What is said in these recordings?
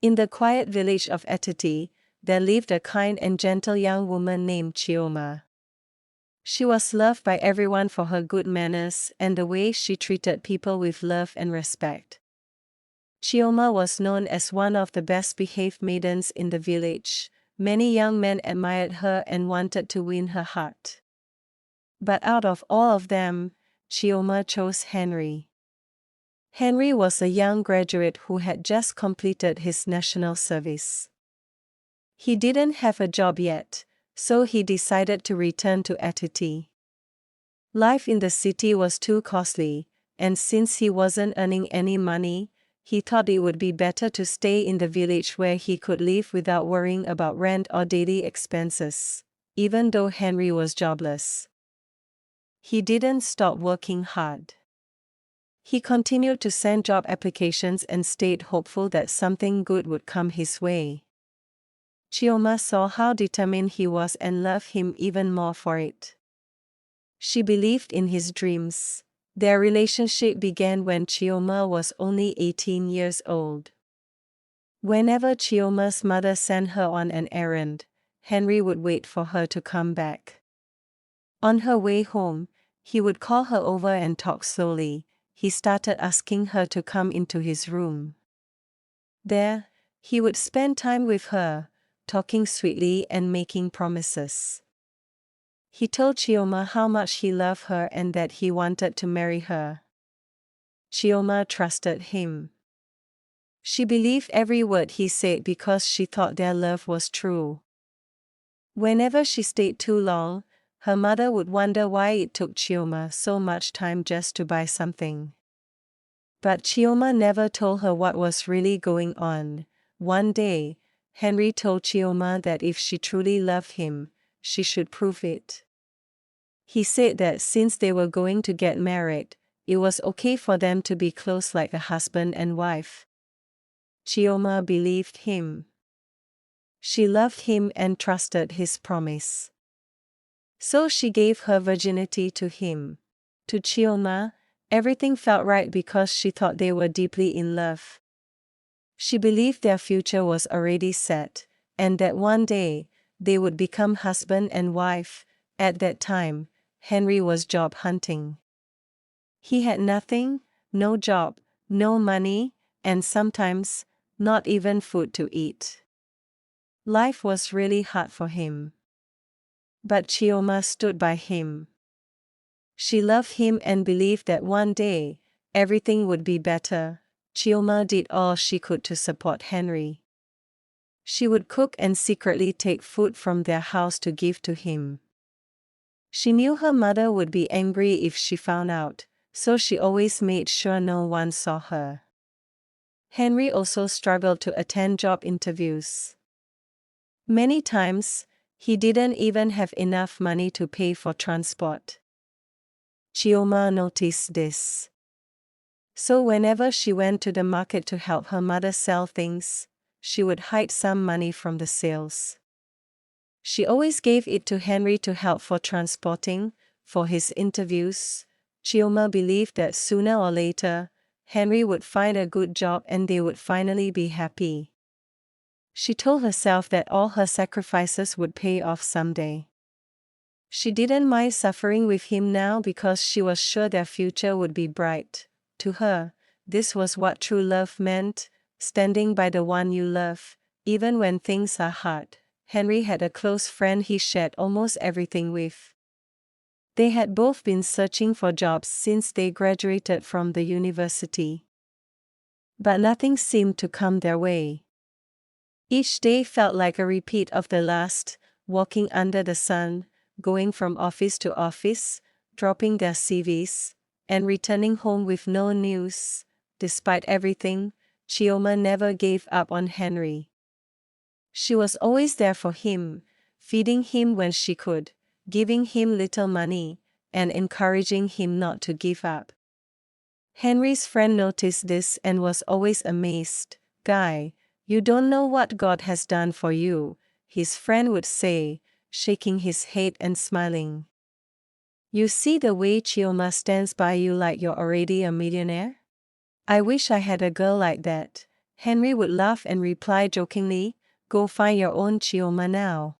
In the quiet village of Etiti, there lived a kind and gentle young woman named Chioma. She was loved by everyone for her good manners and the way she treated people with love and respect. Chioma was known as one of the best-behaved maidens in the village. Many young men admired her and wanted to win her heart. But out of all of them, Chioma chose Henry. Henry was a young graduate who had just completed his national service. He didn't have a job yet, so he decided to return to Etiti. Life in the city was too costly, and since he wasn't earning any money, he thought it would be better to stay in the village where he could live without worrying about rent or daily expenses, even though Henry was jobless. He didn't stop working hard. He continued to send job applications and stayed hopeful that something good would come his way. Chioma saw how determined he was and loved him even more for it. She believed in his dreams. Their relationship began when Chioma was only 18 years old. Whenever Chioma's mother sent her on an errand, Henry would wait for her to come back. On her way home, he would call her over and talk slowly. He started asking her to come into his room. There, he would spend time with her, talking sweetly and making promises. He told Chioma how much he loved her and that he wanted to marry her. Chioma trusted him. She believed every word he said because she thought their love was true. Whenever she stayed too long, her mother would wonder why it took Chioma so much time just to buy something. But Chioma never told her what was really going on. One day, Henry told Chioma that if she truly loved him, she should prove it. He said that since they were going to get married, it was okay for them to be close like a husband and wife. Chioma believed him. She loved him and trusted his promise. So she gave her virginity to him. To Chioma, everything felt right because she thought they were deeply in love. She believed their future was already set, and that one day, they would become husband and wife. At that time, Henry was job hunting. He had nothing, no job, no money, and sometimes, not even food to eat. Life was really hard for him. But Chioma stood by him. She loved him and believed that one day, everything would be better. Chioma did all she could to support Henry. She would cook and secretly take food from their house to give to him. She knew her mother would be angry if she found out, so she always made sure no one saw her. Henry also struggled to attend job interviews. Many times, he didn't even have enough money to pay for transport. Chioma noticed this. So whenever she went to the market to help her mother sell things, she would hide some money from the sales. She always gave it to Henry to help for transporting, for his interviews. Chioma believed that sooner or later, Henry would find a good job and they would finally be happy. She told herself that all her sacrifices would pay off someday. She didn't mind suffering with him now because she was sure their future would be bright. To her, this was what true love meant, standing by the one you love, even when things are hard. Henry had a close friend he shared almost everything with. They had both been searching for jobs since they graduated from the university. But nothing seemed to come their way. Each day felt like a repeat of the last, walking under the sun, going from office to office, dropping their CVs, and returning home with no news. Despite everything, Chioma never gave up on Henry. She was always there for him, feeding him when she could, giving him little money, and encouraging him not to give up. Henry's friend noticed this and was always amazed. "Guy, you don't know what God has done for you," his friend would say, shaking his head and smiling. "You see the way Chioma stands by you like you're already a millionaire? I wish I had a girl like that," Henry would laugh and reply jokingly, "Go find your own Chioma now."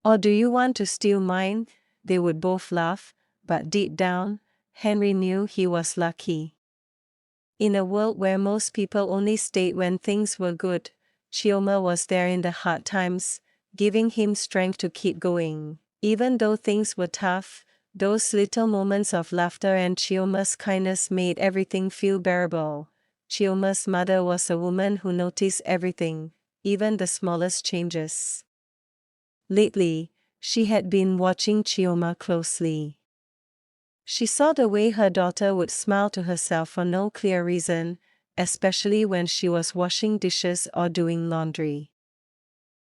"Or do you want to steal mine?" They would both laugh, but deep down, Henry knew he was lucky. In a world where most people only stayed when things were good, Chioma was there in the hard times, giving him strength to keep going. Even though things were tough, those little moments of laughter and Chioma's kindness made everything feel bearable. Chioma's mother was a woman who noticed everything, even the smallest changes. Lately, she had been watching Chioma closely. She saw the way her daughter would smile to herself for no clear reason, especially when she was washing dishes or doing laundry.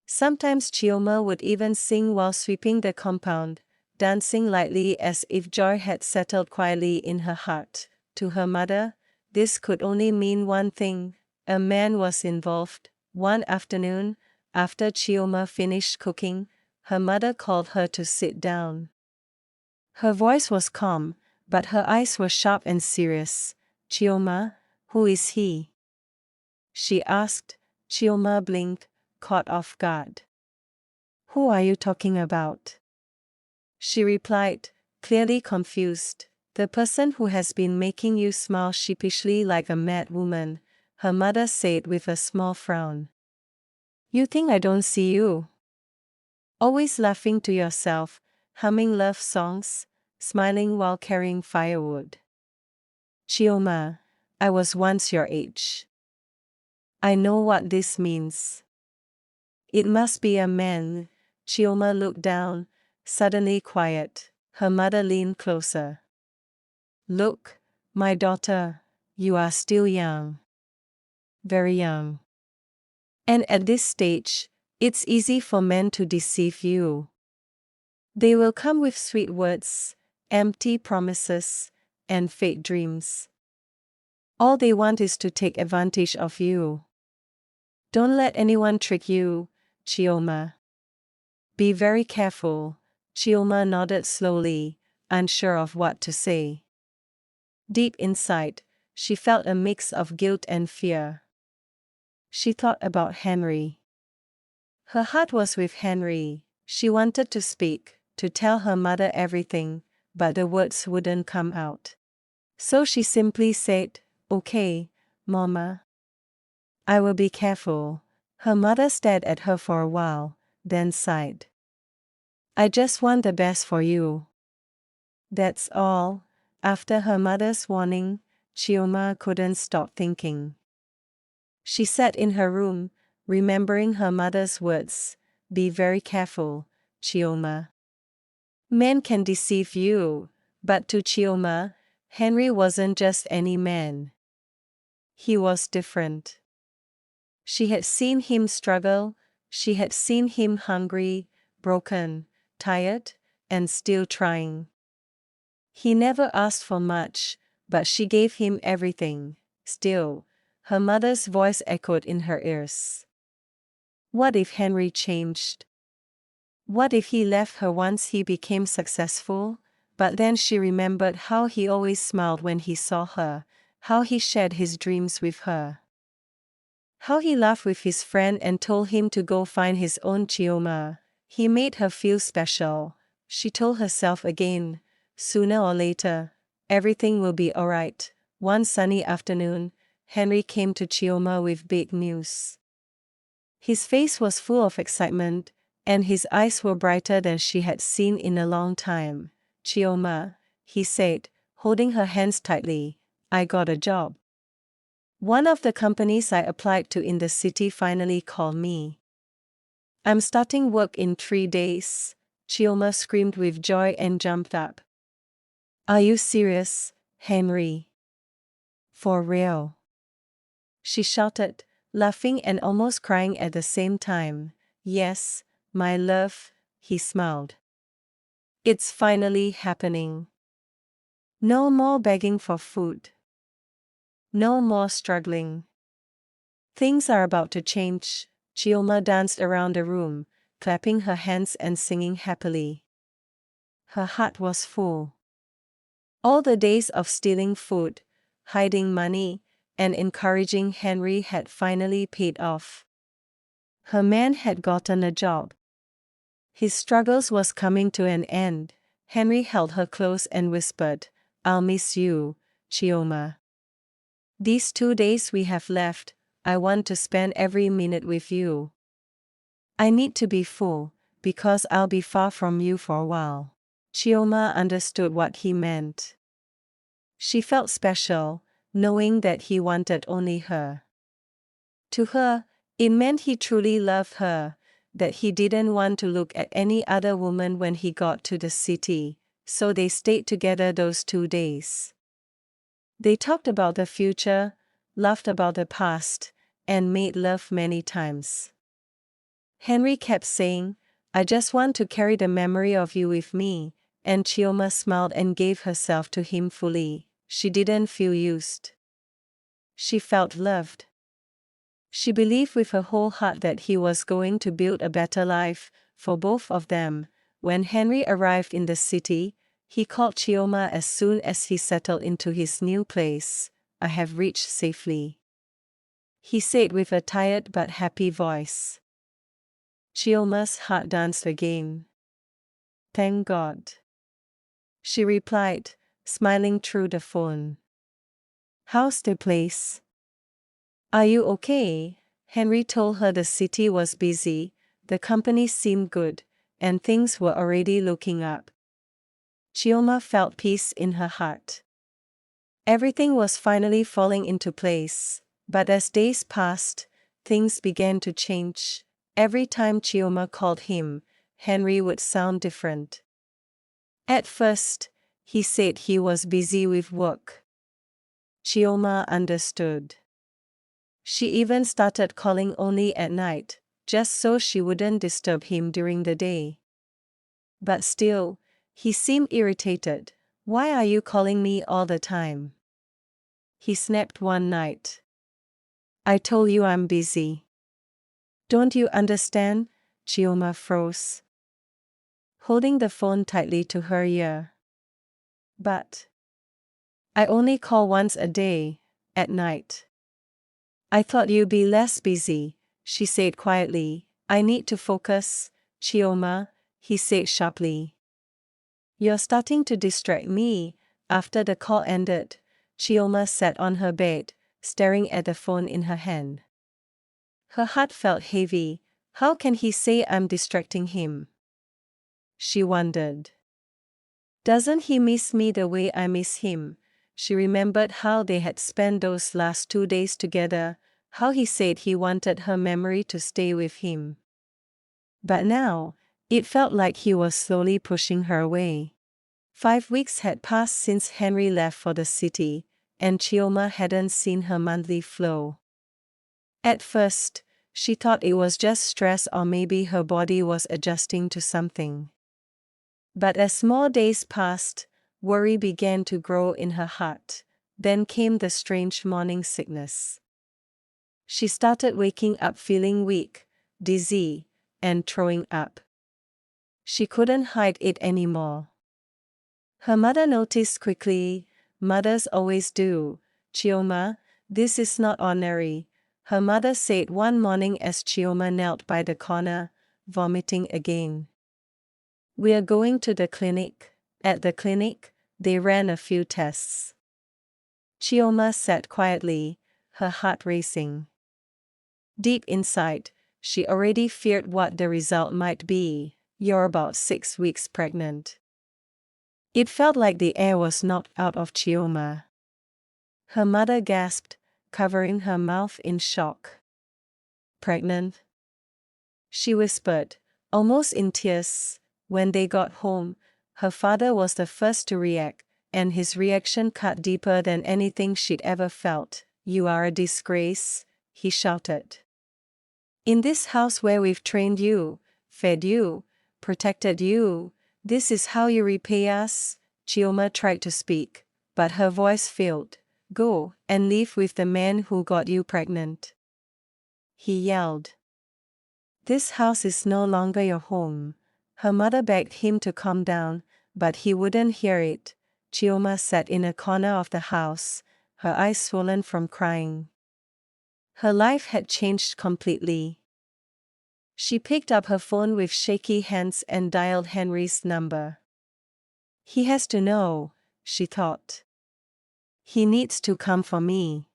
Sometimes Chioma would even sing while sweeping the compound, dancing lightly as if joy had settled quietly in her heart. To her mother, this could only mean one thing: a man was involved. One afternoon, after Chioma finished cooking, her mother called her to sit down. Her voice was calm, but her eyes were sharp and serious. "Chioma, who is he?" she asked. Chioma blinked, caught off guard. "Who are you talking about?" she replied, clearly confused. "The person who has been making you smile sheepishly like a mad woman," her mother said with a small frown. "You think I don't see you? Always laughing to yourself, humming love songs, smiling while carrying firewood. Chioma, I was once your age. I know what this means. It must be a man." Chioma looked down, suddenly quiet. Her mother leaned closer. "Look, my daughter, you are still young. Very young. And at this stage, it's easy for men to deceive you. They will come with sweet words, empty promises, and fake dreams. All they want is to take advantage of you. Don't let anyone trick you, Chioma. Be very careful." Chioma nodded slowly, unsure of what to say. Deep inside, she felt a mix of guilt and fear. She thought about Henry. Her heart was with Henry. She wanted to speak, to tell her mother everything, but the words wouldn't come out. So she simply said, "Okay, Mama. I will be careful." Her mother stared at her for a while, then sighed. "I just want the best for you. That's all." After her mother's warning, Chioma couldn't stop thinking. She sat in her room, remembering her mother's words. "Be very careful, Chioma. Men can deceive you." But to Chioma, Henry wasn't just any man. He was different. She had seen him struggle, she had seen him hungry, broken, tired, and still trying. He never asked for much, but she gave him everything. Still, her mother's voice echoed in her ears. What if Henry changed? What if he left her once he became successful? But then she remembered how he always smiled when he saw her, how he shared his dreams with her, how he laughed with his friend and told him to go find his own Chioma. He made her feel special. She told herself again, sooner or later, everything will be alright. One sunny afternoon, Henry came to Chioma with big news. His face was full of excitement, and his eyes were brighter than she had seen in a long time. "Chioma," he said, holding her hands tightly, "I got a job. One of the companies I applied to in the city finally called me. I'm starting work in 3 days." Chioma screamed with joy and jumped up. "Are you serious, Henry? For real?" she shouted, laughing and almost crying at the same time. "Yes, my love," he smiled. "It's finally happening. No more begging for food. No more struggling. Things are about to change." Chioma danced around the room, clapping her hands and singing happily. Her heart was full. All the days of stealing food, hiding money, and encouraging Henry had finally paid off. Her man had gotten a job. His struggles was coming to an end. Henry held her close and whispered, "I'll miss you, Chioma. These 2 days we have left, I want to spend every minute with you. I need to be full, because I'll be far from you for a while." Chioma understood what he meant. She felt special, knowing that he wanted only her. To her, it meant he truly loved her, that he didn't want to look at any other woman when he got to the city, so they stayed together those 2 days. They talked about the future, laughed about the past, and made love many times. Henry kept saying, "I just want to carry the memory of you with me," and Chioma smiled and gave herself to him fully. She didn't feel used. She felt loved. She believed with her whole heart that he was going to build a better life for both of them. When Henry arrived in the city, he called Chioma as soon as he settled into his new place. "I have reached safely," he said with a tired but happy voice. Chioma's heart danced again. "Thank God," she replied, smiling through the phone. "How's the place? Are you okay?" Henry told her the city was busy, the company seemed good, and things were already looking up. Chioma felt peace in her heart. Everything was finally falling into place, but as days passed, things began to change. Every time Chioma called him, Henry would sound different. At first, he said he was busy with work. Chioma understood. She even started calling only at night, just so she wouldn't disturb him during the day. But still, he seemed irritated. "Why are you calling me all the time?" he snapped one night. "I told you I'm busy. Don't you understand?" Chioma froze, holding the phone tightly to her ear. "But I only call once a day, at night." "I thought you'd be less busy," she said quietly. "I need to focus, Chioma," he said sharply. "You're starting to distract me." After the call ended, Chioma sat on her bed, staring at the phone in her hand. Her heart felt heavy. How can he say I'm distracting him? She wondered. Doesn't he miss me the way I miss him? She remembered how they had spent those last 2 days together, how he said he wanted her memory to stay with him. But now, it felt like he was slowly pushing her away. 5 weeks had passed since Henry left for the city, and Chioma hadn't seen her monthly flow. At first, she thought it was just stress or maybe her body was adjusting to something. But as more days passed, worry began to grow in her heart. Then came the strange morning sickness. She started waking up feeling weak, dizzy, and throwing up. She couldn't hide it anymore. Her mother noticed quickly. Mothers always do. "Chioma, this is not ordinary," her mother said one morning as Chioma knelt by the corner, vomiting again. "We're going to the clinic." At the clinic, they ran a few tests. Chioma sat quietly, her heart racing. Deep inside, she already feared what the result might be. "You're about 6 weeks pregnant." It felt like the air was knocked out of Chioma. Her mother gasped, covering her mouth in shock. "Pregnant?" she whispered, almost in tears. When they got home, her father was the first to react, and his reaction cut deeper than anything she'd ever felt. "You are a disgrace," he shouted. "In this house where we've trained you, fed you, protected you, this is how you repay us?" Chioma tried to speak, but her voice failed. "Go and live with the man who got you pregnant," he yelled. "This house is no longer your home." Her mother begged him to calm down, but he wouldn't hear it. Chioma sat in a corner of the house, her eyes swollen from crying. Her life had changed completely. She picked up her phone with shaky hands and dialed Henry's number. He has to know, she thought. He needs to come for me.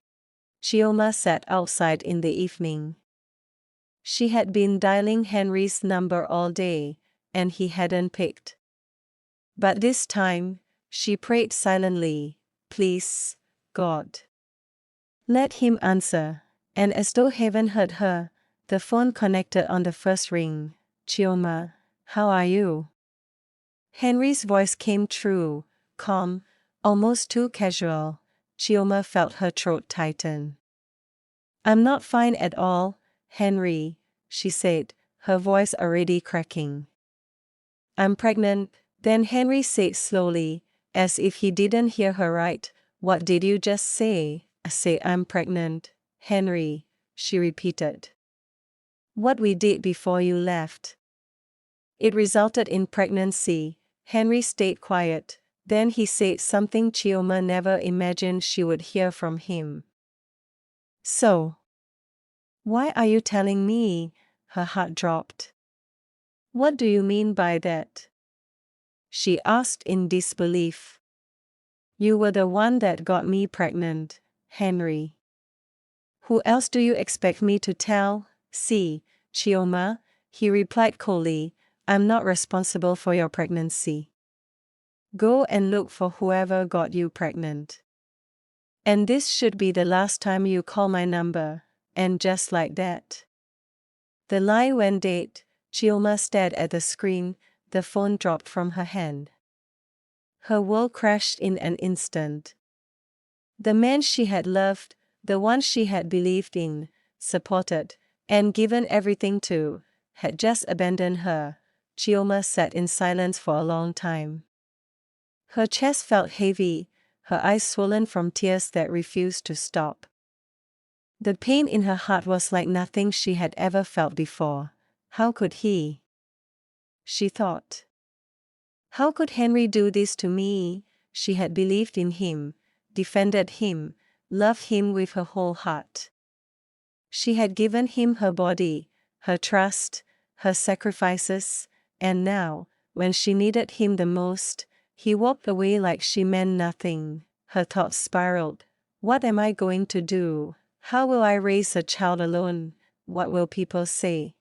Chioma sat outside in the evening. She had been dialing Henry's number all day, and he hadn't picked. But this time, she prayed silently, "Please, God, let him answer." And as though heaven heard her, the phone connected on the first ring. "Chioma, how are you?" Henry's voice came through, calm, almost too casual. Chioma felt her throat tighten. "I'm not fine at all, Henry," she said, her voice already cracking. "I'm pregnant," then Henry said slowly, as if he didn't hear her right. "What did you just say?" "I say I'm pregnant, Henry," she repeated. "What we did before you left. It resulted in pregnancy." Henry stayed quiet, then he said something Chioma never imagined she would hear from him. "So, why are you telling me?" Her heart dropped. "What do you mean by that?" she asked in disbelief. "You were the one that got me pregnant, Henry. Who else do you expect me to tell?" "See, Chioma," he replied coldly, "I'm not responsible for your pregnancy. Go and look for whoever got you pregnant. And this should be the last time you call my number." And just like that, the line went dead. Chioma stared at the screen, the phone dropped from her hand. Her world crashed in an instant. The man she had loved, the one she had believed in, supported, and given everything to, had just abandoned her. Chioma sat in silence for a long time. Her chest felt heavy, her eyes swollen from tears that refused to stop. The pain in her heart was like nothing she had ever felt before. How could he? She thought. How could Henry do this to me? She had believed in him, defended him, loved him with her whole heart. She had given him her body, her trust, her sacrifices, and now, when she needed him the most, he walked away like she meant nothing. Her thoughts spiraled. What am I going to do? How will I raise a child alone? What will people say?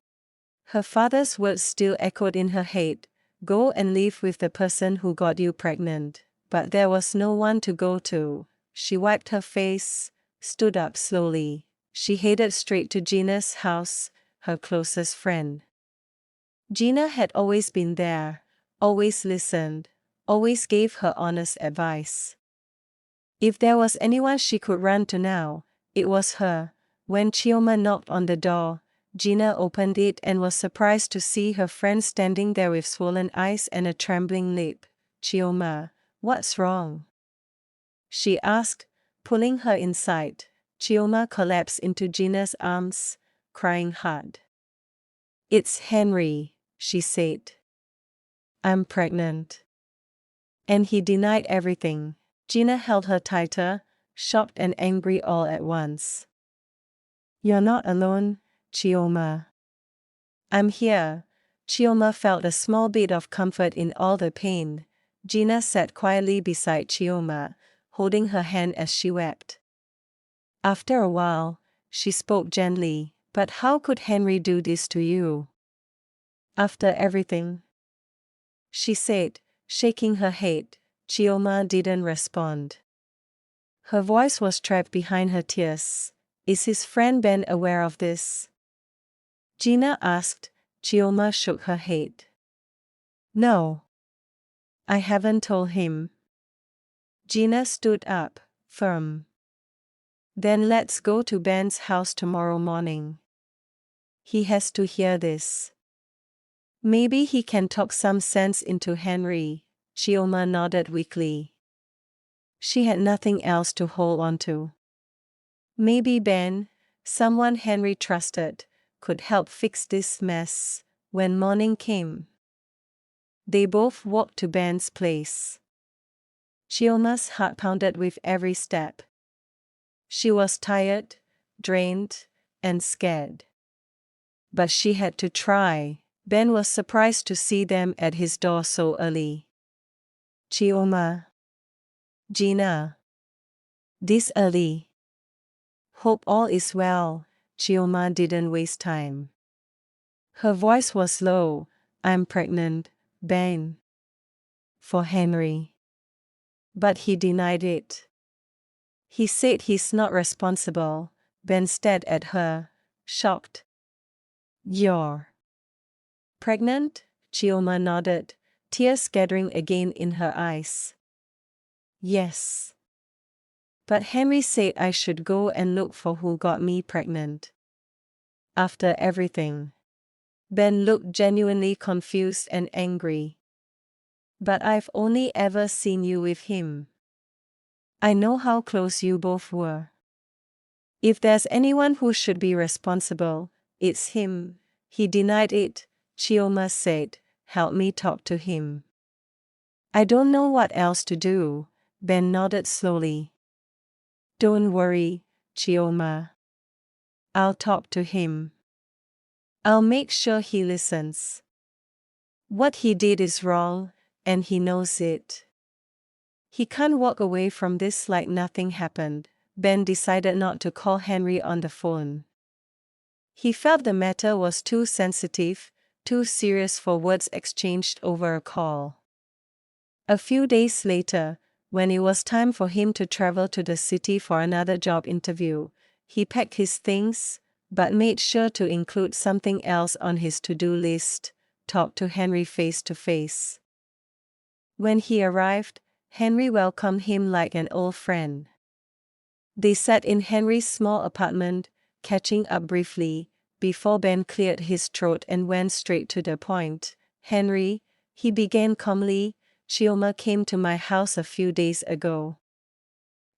Her father's words still echoed in her head. Go and live with the person who got you pregnant. But there was no one to go to. She wiped her face, stood up slowly. She headed straight to Gina's house, her closest friend. Gina had always been there, always listened, always gave her honest advice. If there was anyone she could run to now, it was her. When Chioma knocked on the door, Gina opened it and was surprised to see her friend standing there with swollen eyes and a trembling lip. "Chioma, what's wrong?" she asked, pulling her inside. Chioma collapsed into Gina's arms, crying hard. "It's Henry," she said. "I'm pregnant." And he denied everything. Gina held her tighter, shocked and angry all at once. "You're not alone, Chioma. I'm here." Chioma felt a small bit of comfort in all the pain. Gina sat quietly beside Chioma, holding her hand as she wept. After a while, she spoke gently. "But how could Henry do this to you? After everything?" she said, shaking her head. Chioma didn't respond. Her voice was trapped behind her tears. "Is his friend Ben aware of this?" Gina asked. Chioma shook her head. "No. I haven't told him." Gina stood up, firm. "Then let's go to Ben's house tomorrow morning. He has to hear this. Maybe he can talk some sense into Henry." Chioma nodded weakly. She had nothing else to hold on to. Maybe Ben, someone Henry trusted, could help fix this mess. When morning came, they both walked to Ben's place. Chioma's heart pounded with every step. She was tired, drained, and scared. But she had to try. Ben was surprised to see them at his door so early. Chioma. Gina. This early. Hope all is well. Chioma didn't waste time. Her voice was low. I'm pregnant, Ben. For Henry. But he denied it. He said he's not responsible. Ben stared at her, shocked. You're pregnant? Chioma nodded, tears gathering again in her eyes. Yes. But Henry said I should go and look for who got me pregnant. After everything. Ben looked genuinely confused and angry. But I've only ever seen you with him. I know how close you both were. If there's anyone who should be responsible, it's him. He denied it, Chioma said. Help me talk to him. I don't know what else to do. Ben nodded slowly. Don't worry, Chioma. I'll talk to him. I'll make sure he listens. What he did is wrong, and he knows it. He can't walk away from this like nothing happened. Ben decided not to call Henry on the phone. He felt the matter was too sensitive, too serious for words exchanged over a call. A few days later, when it was time for him to travel to the city for another job interview, he packed his things, but made sure to include something else on his to-do list: talk to Henry face to face. When he arrived, Henry welcomed him like an old friend. They sat in Henry's small apartment, catching up briefly, before Ben cleared his throat and went straight to the point. Henry, he began calmly, Chioma came to my house a few days ago.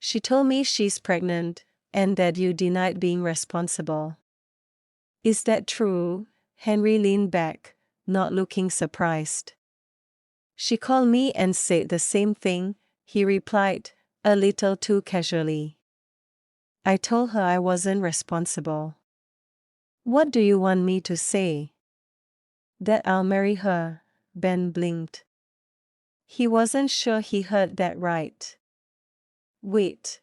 She told me she's pregnant, and that you denied being responsible. Is that true? Henry leaned back, not looking surprised. She called me and said the same thing, he replied, a little too casually. I told her I wasn't responsible. What do you want me to say? That I'll marry her, Ben blinked. He wasn't sure he heard that right. Wait.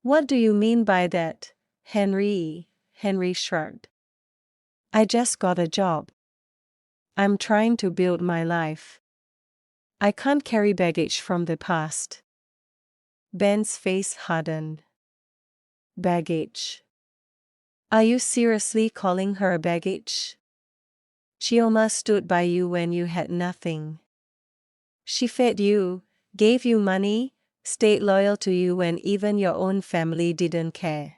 What do you mean by that, Henry? Henry shrugged. I just got a job. I'm trying to build my life. I can't carry baggage from the past. Ben's face hardened. Baggage. Are you seriously calling her a baggage? Chioma stood by you when you had nothing. She fed you, gave you money, stayed loyal to you when even your own family didn't care.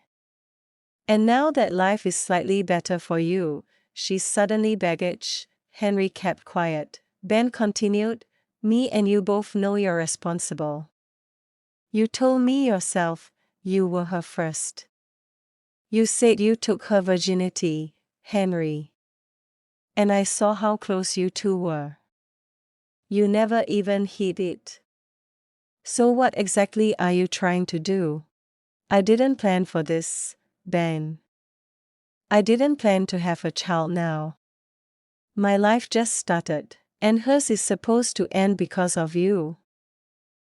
And now that life is slightly better for you, she's suddenly baggage. Henry kept quiet. Ben continued, me and you both know you're responsible. You told me yourself, you were her first. You said you took her virginity, Henry. And I saw how close you two were. You never even hid it. So what exactly are you trying to do? I didn't plan for this, Ben. I didn't plan to have a child now. My life just started, and hers is supposed to end because of you.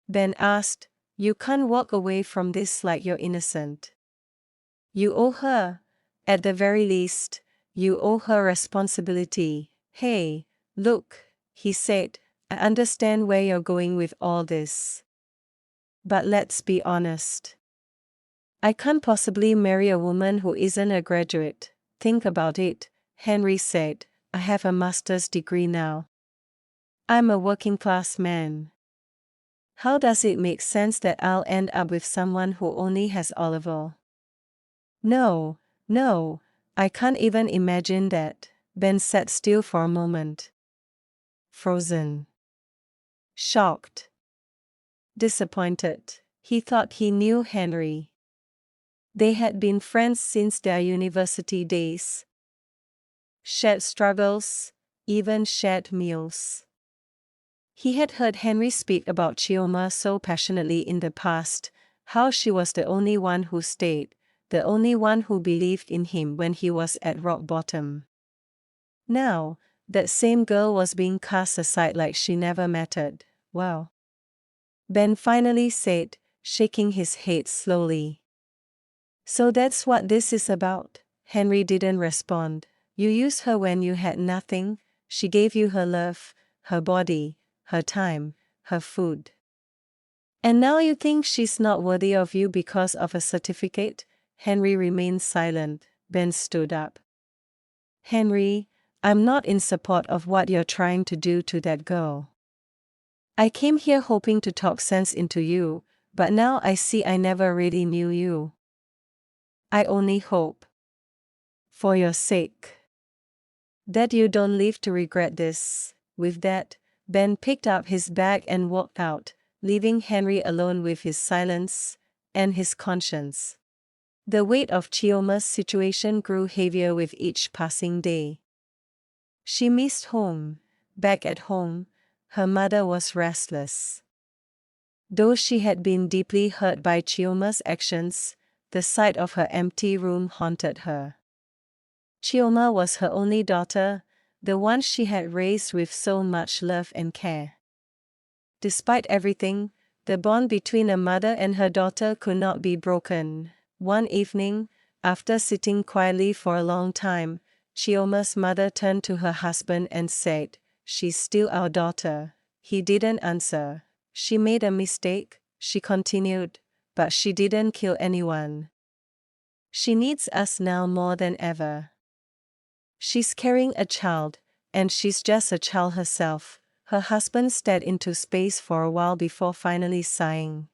Ben asked, you can't walk away from this like you're innocent. You owe her, at the very least, you owe her responsibility. Hey, look, he said, I understand where you're going with all this. But let's be honest. I can't possibly marry a woman who isn't a graduate. Think about it, Henry said. I have a master's degree now. I'm a working class man. How does it make sense that I'll end up with someone who only has Oliver? No, I can't even imagine that. Ben sat still for a moment. Frozen. Shocked. Disappointed. He thought he knew Henry. They had been friends since their university days. Shared struggles, even shared meals. He had heard Henry speak about Chioma so passionately in the past, how she was the only one who stayed, the only one who believed in him when he was at rock bottom. Now, that same girl was being cast aside like she never mattered. Wow. Ben finally said, shaking his head slowly. So that's what this is about. Henry didn't respond. You used her when you had nothing. She gave you her love, her body, her time, her food. And now you think she's not worthy of you because of a certificate? Henry remained silent. Ben stood up. Henry, I'm not in support of what you're trying to do to that girl. I came here hoping to talk sense into you, but now I see I never really knew you. I only hope, for your sake, that you don't live to regret this. With that, Ben picked up his bag and walked out, leaving Henry alone with his silence and his conscience. The weight of Chioma's situation grew heavier with each passing day. She missed home. Back at home, her mother was restless. Though she had been deeply hurt by Chioma's actions, the sight of her empty room haunted her. Chioma was her only daughter, the one she had raised with so much love and care. Despite everything, the bond between a mother and her daughter could not be broken. One evening, after sitting quietly for a long time, Chioma's mother turned to her husband and said, "She's still our daughter." He didn't answer. "She made a mistake," she continued, "but she didn't kill anyone. She needs us now more than ever. She's carrying a child, and she's just a child herself." Her husband stared into space for a while before finally sighing.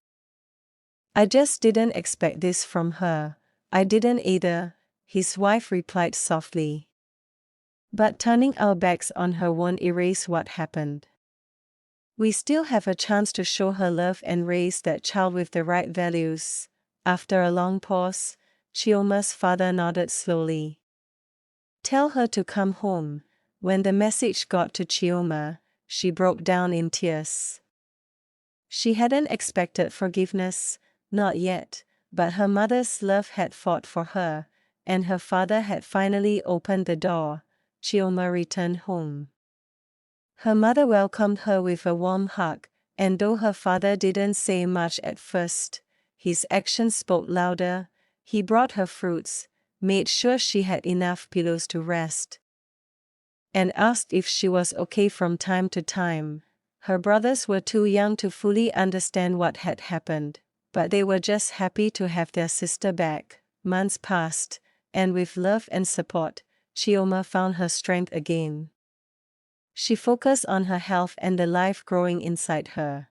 "I just didn't expect this from her." "I didn't either," his wife replied softly. "But turning our backs on her won't erase what happened. We still have a chance to show her love and raise that child with the right values." After a long pause, Chioma's father nodded slowly. "Tell her to come home." When the message got to Chioma, she broke down in tears. She hadn't expected forgiveness, not yet, but her mother's love had fought for her, and her father had finally opened the door. Chioma returned home. Her mother welcomed her with a warm hug, and though her father didn't say much at first, his actions spoke louder. He brought her fruits, made sure she had enough pillows to rest, and asked if she was okay from time to time. Her brothers were too young to fully understand what had happened, but they were just happy to have their sister back. Months passed, and with love and support, Chioma found her strength again. She focused on her health and the life growing inside her.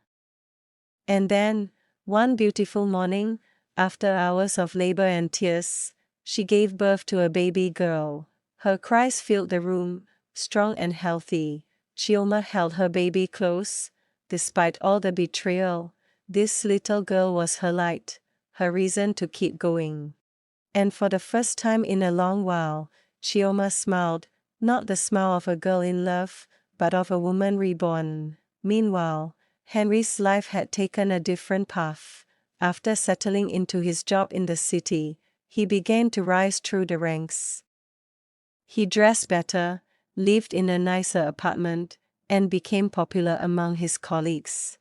And then, one beautiful morning, after hours of labor and tears, she gave birth to a baby girl. Her cries filled the room. Strong and healthy, Chioma held her baby close. Despite all the betrayal, this little girl was her light, her reason to keep going. And for the first time in a long while, Chioma smiled, not the smile of a girl in love, but of a woman reborn. Meanwhile, Henry's life had taken a different path. After settling into his job in the city, he began to rise through the ranks. He dressed better, lived in a nicer apartment, and became popular among his colleagues.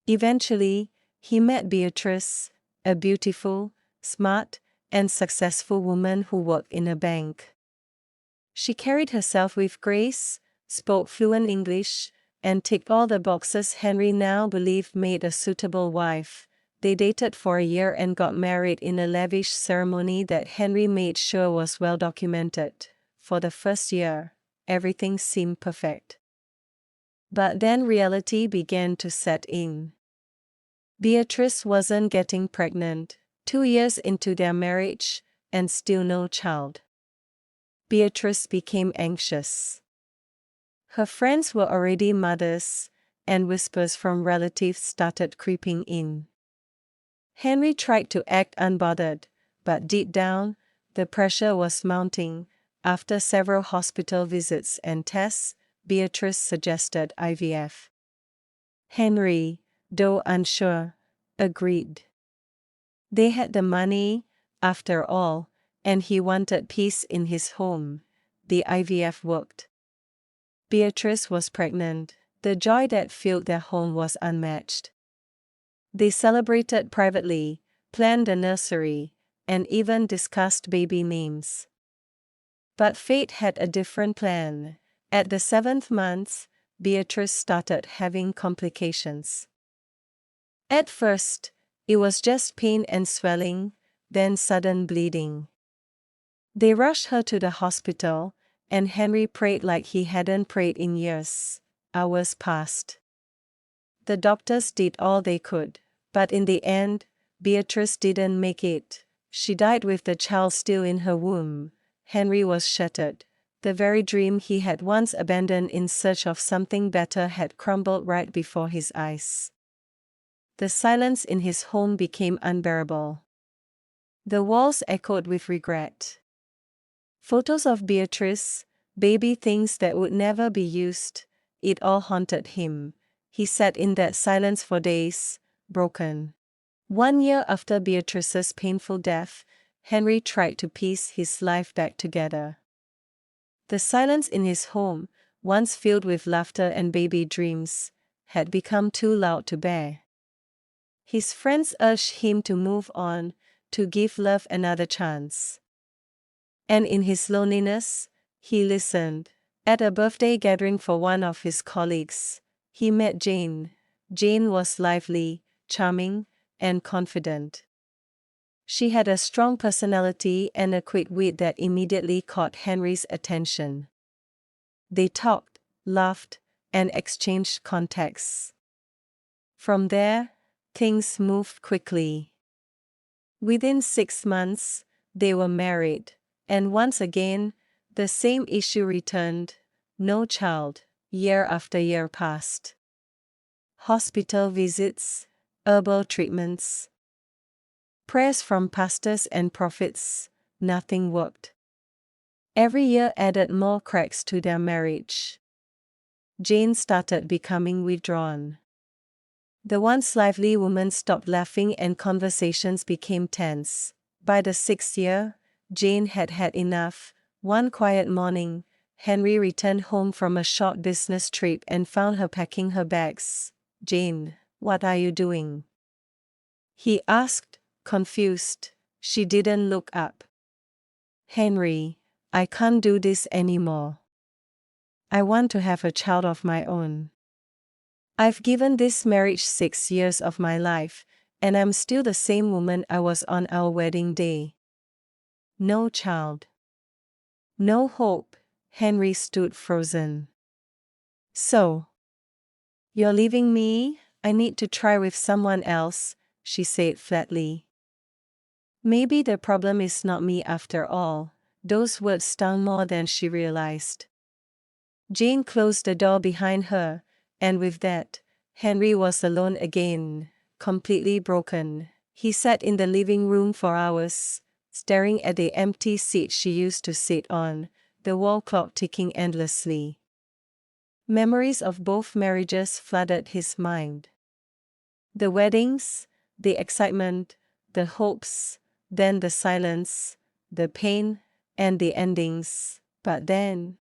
Eventually, he met Beatrice, a beautiful, smart, and successful woman who worked in a bank. She carried herself with grace, spoke fluent English, and ticked all the boxes Henry now believed made a suitable wife. They dated for a year and got married in a lavish ceremony that Henry made sure was well documented. For the first year, everything seemed perfect. But then reality began to set in. Beatrice wasn't getting pregnant, 2 years into their marriage, and still no child. Beatrice became anxious. Her friends were already mothers, and whispers from relatives started creeping in. Henry tried to act unbothered, but deep down, the pressure was mounting. After several hospital visits and tests, Beatrice suggested IVF. Henry, though unsure, agreed. They had the money, after all, and he wanted peace in his home. The IVF worked. Beatrice was pregnant. The joy that filled their home was unmatched. They celebrated privately, planned a nursery, and even discussed baby names. But fate had a different plan. At the 7th month, Beatrice started having complications. At first, it was just pain and swelling, then sudden bleeding. They rushed her to the hospital, and Henry prayed like he hadn't prayed in years. Hours passed. The doctors did all they could, but in the end, Beatrice didn't make it. She died with the child still in her womb. Henry was shattered. The very dream he had once abandoned in search of something better had crumbled right before his eyes. The silence in his home became unbearable. The walls echoed with regret. Photos of Beatrice, baby things that would never be used, it all haunted him. He sat in that silence for days, broken. 1 year after Beatrice's painful death, Henry tried to piece his life back together. The silence in his home, once filled with laughter and baby dreams, had become too loud to bear. His friends urged him to move on, to give love another chance. And in his loneliness, he listened. At a birthday gathering for one of his colleagues, he met Jane. Jane was lively, charming, and confident. She had a strong personality and a quick wit that immediately caught Henry's attention. They talked, laughed, and exchanged contacts. From there, things moved quickly. Within 6 months, they were married, and once again, the same issue returned: no child. Year after year passed. Hospital visits, herbal treatments, prayers from pastors and prophets, nothing worked. Every year added more cracks to their marriage. Jane started becoming withdrawn. The once lively woman stopped laughing and conversations became tense. By the 6th year, Jane had had enough. One quiet morning, Henry returned home from a short business trip and found her packing her bags. "Jane, what are you doing?" he asked, confused. She didn't look up. "Henry, I can't do this anymore. I want to have a child of my own. I've given this marriage 6 years of my life, and I'm still the same woman I was on our wedding day. No child. No hope." Henry stood frozen. "So, you're leaving me? I need to try with someone else," she said flatly. Maybe the problem is not me after all. Those words stung more than she realized. Jane closed the door behind her, and with that, Henry was alone again, completely broken. He sat in the living room for hours, staring at the empty seat she used to sit on, the wall clock ticking endlessly. Memories of both marriages flooded his mind. The weddings, the excitement, the hopes, then the silence, the pain, and the endings. But then,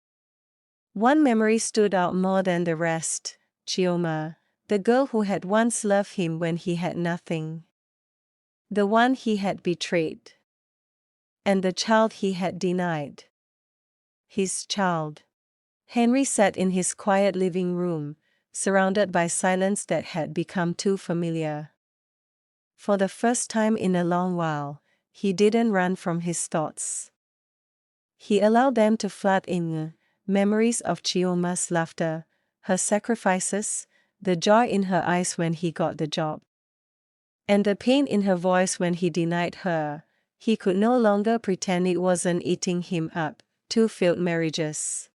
one memory stood out more than the rest: Chioma, the girl who had once loved him when he had nothing. The one he had betrayed. And the child he had denied. His child. Henry sat in his quiet living room, surrounded by silence that had become too familiar. For the first time in a long while, he didn't run from his thoughts. He allowed them to flood in: memories of Chioma's laughter, her sacrifices, the joy in her eyes when he got the job, and the pain in her voice when he denied her. He could no longer pretend it wasn't eating him up. 2 failed marriages.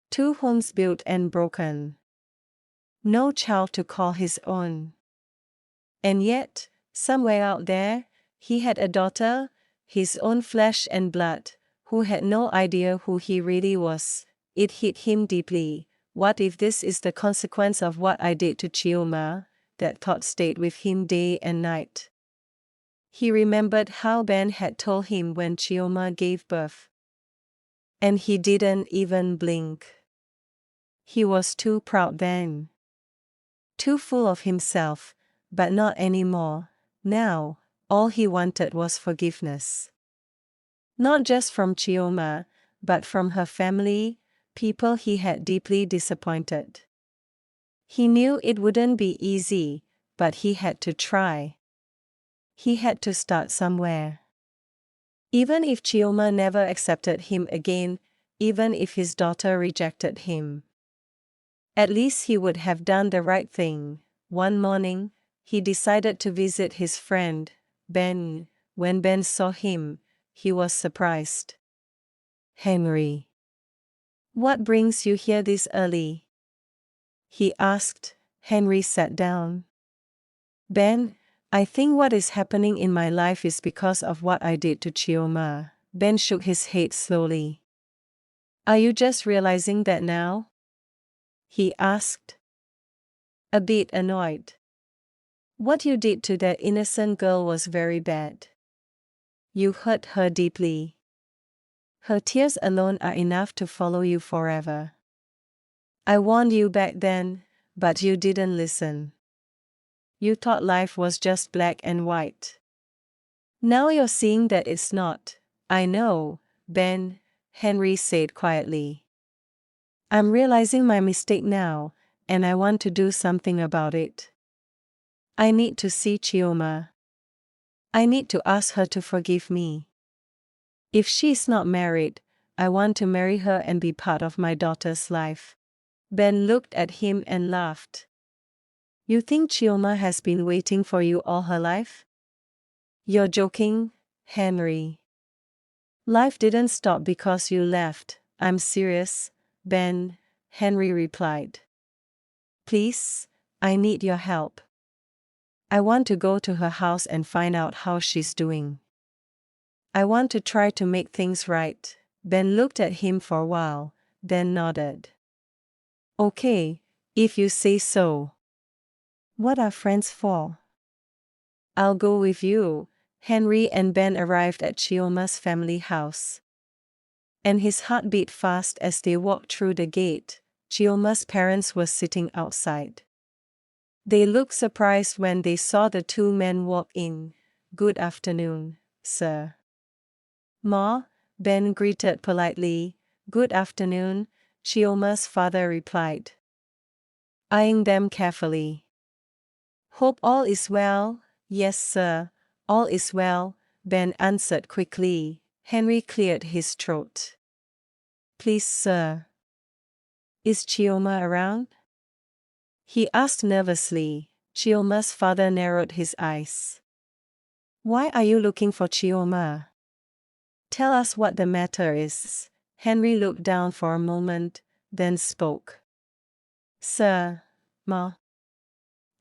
2 homes built and broken. No child to call his own. And yet, somewhere out there, he had a daughter, his own flesh and blood, who had no idea who he really was. It hit him deeply. What if this is the consequence of what I did to Chioma? That thought stayed with him day and night. He remembered how Ben had told him when Chioma gave birth. And he didn't even blink. He was too proud then. Too full of himself, but not anymore. Now, all he wanted was forgiveness. Not just from Chioma, but from her family, people he had deeply disappointed. He knew it wouldn't be easy, but he had to try. He had to start somewhere. Even if Chioma never accepted him again, even if his daughter rejected him. At least he would have done the right thing. One morning, he decided to visit his friend, Ben. When Ben saw him, he was surprised. "Henry, what brings you here this early?" he asked. Henry sat down. "Ben, I think what is happening in my life is because of what I did to Chioma." Ben shook his head slowly. "Are you just realizing that now?" he asked. A bit annoyed. "What you did to that innocent girl was very bad. You hurt her deeply. Her tears alone are enough to follow you forever. I warned you back then, but you didn't listen. You thought life was just black and white. Now you're seeing that it's not." "I know, Ben," Henry said quietly. "I'm realizing my mistake now, and I want to do something about it. I need to see Chioma. I need to ask her to forgive me. If she's not married, I want to marry her and be part of my daughter's life." Ben looked at him and laughed. "You think Chioma has been waiting for you all her life?" "You're joking, Henry. Life didn't stop because you left." "I'm serious, Ben," Henry replied. "Please, I need your help. I want to go to her house and find out how she's doing. I want to try to make things right." Ben looked at him for a while, then nodded. "Okay, if you say so. What are friends for?" "I'll go with you." Henry and Ben arrived at Chioma's family house. And his heart beat fast as they walked through the gate. Chioma's parents were sitting outside. They looked surprised when they saw the two men walk in. "Good afternoon, sir." "Ma," Ben greeted politely. "Good afternoon," Chioma's father replied, eyeing them carefully. "Hope all is well." "Yes, sir, all is well," Ben answered quickly. Henry cleared his throat. "Please, sir. Is Chioma around?" he asked nervously. Chioma's father narrowed his eyes. "Why are you looking for Chioma? Tell us what the matter is." Henry looked down for a moment, then spoke. "Sir, Ma,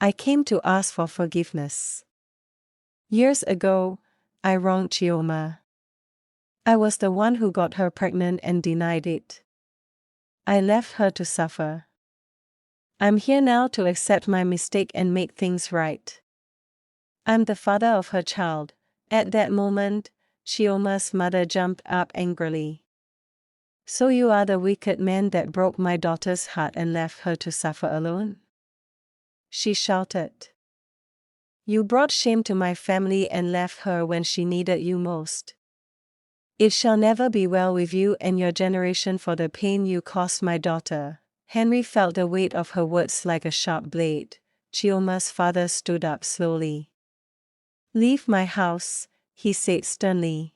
I came to ask for forgiveness. Years ago, I wronged Chioma. I was the one who got her pregnant and denied it. I left her to suffer. I'm here now to accept my mistake and make things right. I'm the father of her child." At that moment, Chioma's mother jumped up angrily. "So you are the wicked man that broke my daughter's heart and left her to suffer alone?" she shouted. "You brought shame to my family and left her when she needed you most. It shall never be well with you and your generation for the pain you caused my daughter." Henry felt the weight of her words like a sharp blade. Chioma's father stood up slowly. "Leave my house," he said sternly.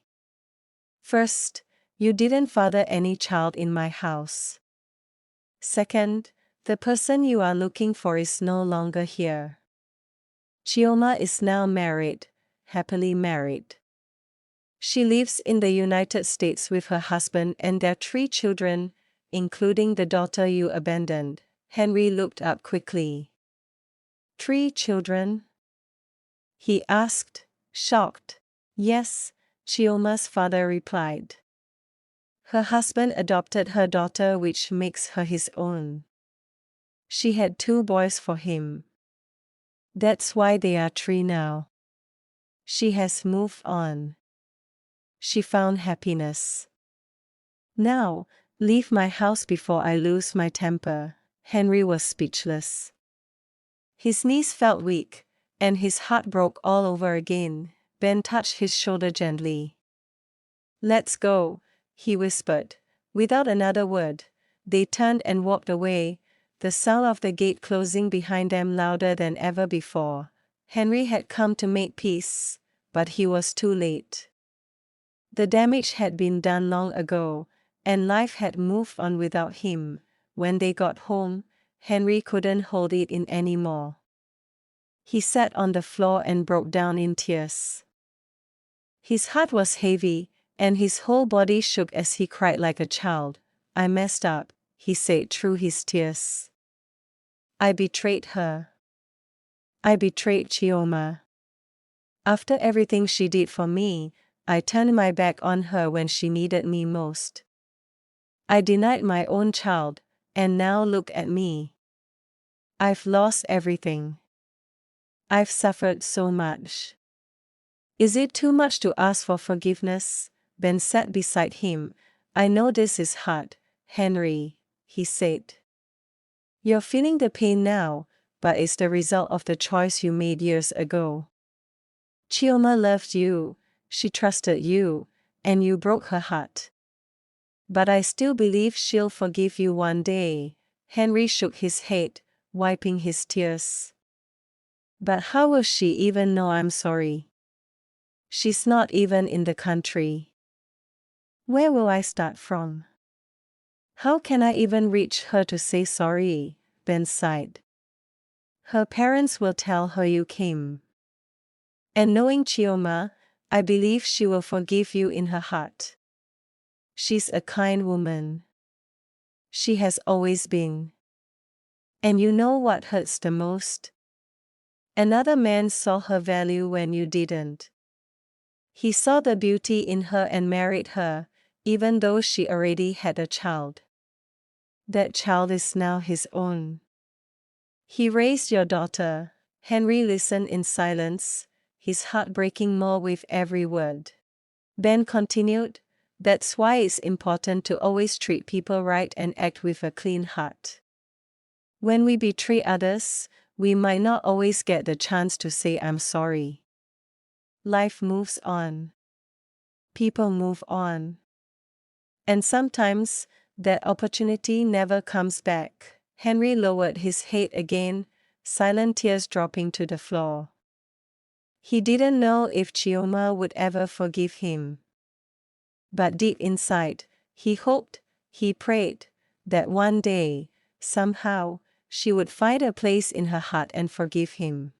"First, you didn't father any child in my house. Second, the person you are looking for is no longer here. Chioma is now married, happily married. She lives in the United States with her husband and their 3 children, including the daughter you abandoned." Henry looked up quickly. 3 children?" he asked, shocked. "Yes," Chioma's father replied. "Her husband adopted her daughter, which makes her his own. She had 2 boys for him. That's why they are 3 now." She has moved on. She found happiness. Now, leave my house before I lose my temper. Henry was speechless. His knees felt weak, and his heart broke all over again. Ben touched his shoulder gently. "Let's go," he whispered. Without another word, they turned and walked away, the sound of the gate closing behind them louder than ever before. Henry had come to make peace, but he was too late. The damage had been done long ago, and life had moved on without him. When they got home, Henry couldn't hold it in anymore. He sat on the floor and broke down in tears. His heart was heavy, and his whole body shook as he cried like a child. "I messed up," he said through his tears. "I betrayed her. I betrayed Chioma. After everything she did for me, I turned my back on her when she needed me most. I denied my own child, and now look at me. I've lost everything. I've suffered so much." "Is it too much to ask for forgiveness?" Ben sat beside him. "I know this is hard, Henry," he said. "You're feeling the pain now, but it's the result of the choice you made years ago. Chioma loved you, she trusted you, and you broke her heart. But I still believe she'll forgive you one day." Henry shook his head, wiping his tears. "But how will she even know I'm sorry? She's not even in the country. Where will I start from? How can I even reach her to say sorry?" Ben sighed. "Her parents will tell her you came. And knowing Chioma, I believe she will forgive you in her heart. She's a kind woman. She has always been. And you know what hurts the most? Another man saw her value when you didn't. He saw the beauty in her and married her, even though she already had a child. That child is now his own. He raised your daughter." Henry listened in silence, his heart breaking more with every word. Ben continued, "That's why it's important to always treat people right and act with a clean heart. When we betray others, we might not always get the chance to say I'm sorry. Life moves on. People move on. And sometimes, that opportunity never comes back." Henry lowered his head again, silent tears dropping to the floor. He didn't know if Chioma would ever forgive him. But deep inside, he hoped, he prayed, that one day, somehow, she would find a place in her heart and forgive him.